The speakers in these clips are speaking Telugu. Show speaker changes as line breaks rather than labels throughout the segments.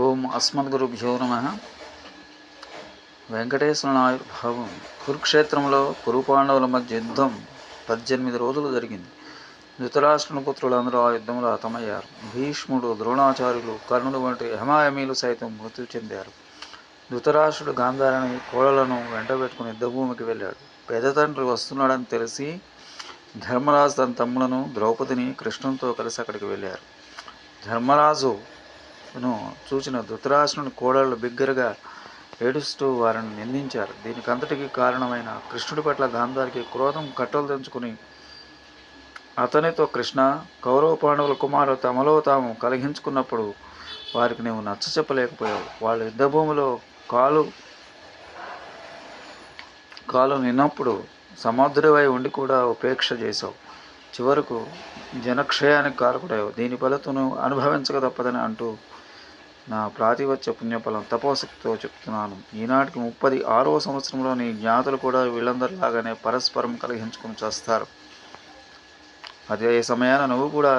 ఓం అస్మద్గురుభ్యో నమ. వెంకటేశ్వర ఆవిర్భావం. కురుక్షేత్రంలో కురుపాండవుల మధ్య యుద్ధం 18 రోజులు జరిగింది. ధృతరాష్ట్రుని పుత్రులందరూ ఆ యుద్ధంలో హతమయ్యారు. భీష్ముడు, ద్రోణాచార్యులు, కర్ణుడు వంటి హమాయమీలు సైతం మృతి చెందారు. ధృతరాష్ట్రుడు గాంధారిని, కోడలను వెంటబెట్టుకుని యుద్ధభూమికి వెళ్ళాడు. పెద్ద తండ్రి వస్తున్నాడని తెలిసి ధర్మరాజు తన తమ్ములను, ద్రౌపదిని కృష్ణునితో కలిసి అక్కడికి వెళ్ళారు. ధర్మరాజును చూసిన ధృతరాష్ట్రుని కోడళ్ళు బిగ్గరగా ఏడుస్తూ వారిని నిందించారు. దీనికంతటికి కారణమైన కృష్ణుడి పట్ల గాంధారికి క్రోధం కట్టలు తెంచుకుని అతనితో, కృష్ణ, కౌరవ పాండవుల కుమారులు తమలో తాము కలిగించుకున్నప్పుడు వారికి నీవు నచ్చ చెప్పలేకపోయావు. వాళ్ళ యుద్ధభూమిలో కాలు నిన్నప్పుడు సముద్రవై ఉండి కూడా ఉపేక్ష చేశావు. చివరకు జనక్షయానికి కారకుడావు. దీని ఫలితం అనుభవించక తప్పదని అంటూ నా ప్రాతివత్య పుణ్యఫలం తపోశక్తితో చెప్తున్నాను. ఈనాటికి 36వ సంవత్సరంలో నీ జ్ఞాతులు కూడా వీళ్ళందరిలాగానే పరస్పరం కలిగించుకుని చేస్తారు. అదే సమయాన నువ్వు కూడా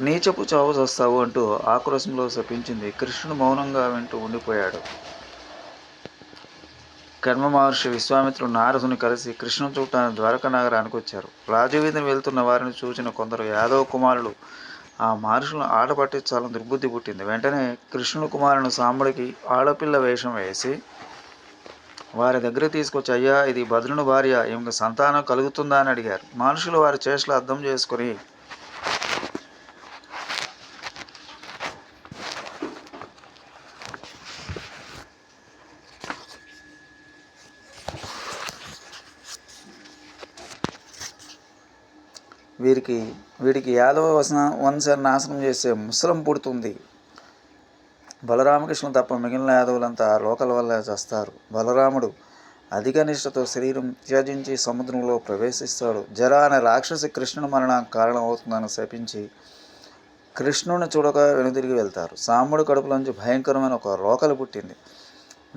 నీచపు చావు చేస్తావు అంటూ ఆక్రోశంలో శపించింది. కృష్ణుడు మౌనంగా వింటూ ఉండిపోయాడు. కర్మ మహర్షి, విశ్వామిత్రుడు, నారదుని కలిసి కృష్ణుని చూడటానికి ద్వారకా నగరానికి వచ్చారు. రాజవీధిని వెళ్తున్న వారిని చూసిన కొందరు యాదవ కుమారులు ఆ మహర్షులను ఆట పట్టించాలని దుర్బుద్ధి పుట్టింది. వెంటనే కృష్ణుని కుమారుని సాంబడికి ఆడపిల్ల వేషం వేసి వారి దగ్గర తీసుకొచ్చి, అయ్యా, ఇది భద్రుని భార్య, ఈమెకు సంతానం కలుగుతుందా అని అడిగారు. మనుషులు వారి చేష్టలు అర్థం చేసుకుని వీడికి యాదవ వంశాన్ని నాశనం చేసే ముసలం పుడుతుంది. బలరామకృష్ణులు తప్ప మిగిలిన యాదవులంతా లోకల వల్ల చేస్తారు. బలరాముడు అధిక నిష్ఠతో శరీరం త్యజించి సముద్రంలో ప్రవేశిస్తాడు. జర అనే రాక్షసి కృష్ణుని మరణానికి కారణం అవుతుందని శపించి కృష్ణుని చూడక వెనుదిరిగి వెళ్తారు. సాంబుడి కడుపులోంచి భయంకరమైన ఒక రోకలు పుట్టింది.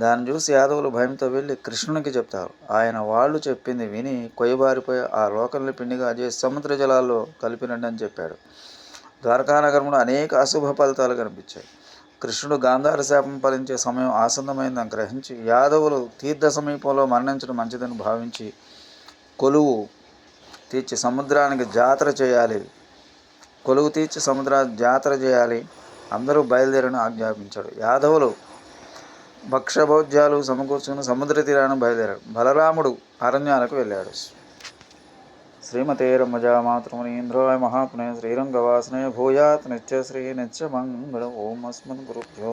దాన్ని చూసి యాదవులు భయంతో వెళ్ళి కృష్ణునికి చెప్తారు. ఆయన వాళ్ళు చెప్పింది విని కొయ్యబారిపోయి ఆ రోకల్ని పిండిగా చేసి సముద్ర జలాల్లో కలిపినండి అని చెప్పాడు. ద్వారకానగరంలో అనేక అశుభ ఫలితాలు కనిపించాయి. కృష్ణుడు గాంధార శాపం ఫలించే సమయం ఆసన్నమైందని గ్రహించి యాదవులు తీర్థ సమీపంలో మరణించడం మంచిదని భావించి కొలువు తీర్చి సముద్రానికి జాతర చేయాలి, అందరూ బయలుదేరని ఆజ్ఞాపించాడు. యాదవులు భక్ష్యభోజ్యాలు సమకూర్చుకుని సముద్ర తీరాన్ని బయలుదేరాడు. బలరాముడు అరణ్యాలకు వెళ్ళాడు. శ్రీమతే రమజామాతృమునీంద్రాయ మహాపుణ్య శ్రీరంగవాసనే భూయాత్ నిత్యశ్రీ నిత్యమంగళం. ఓం అస్మద్గురుభ్యో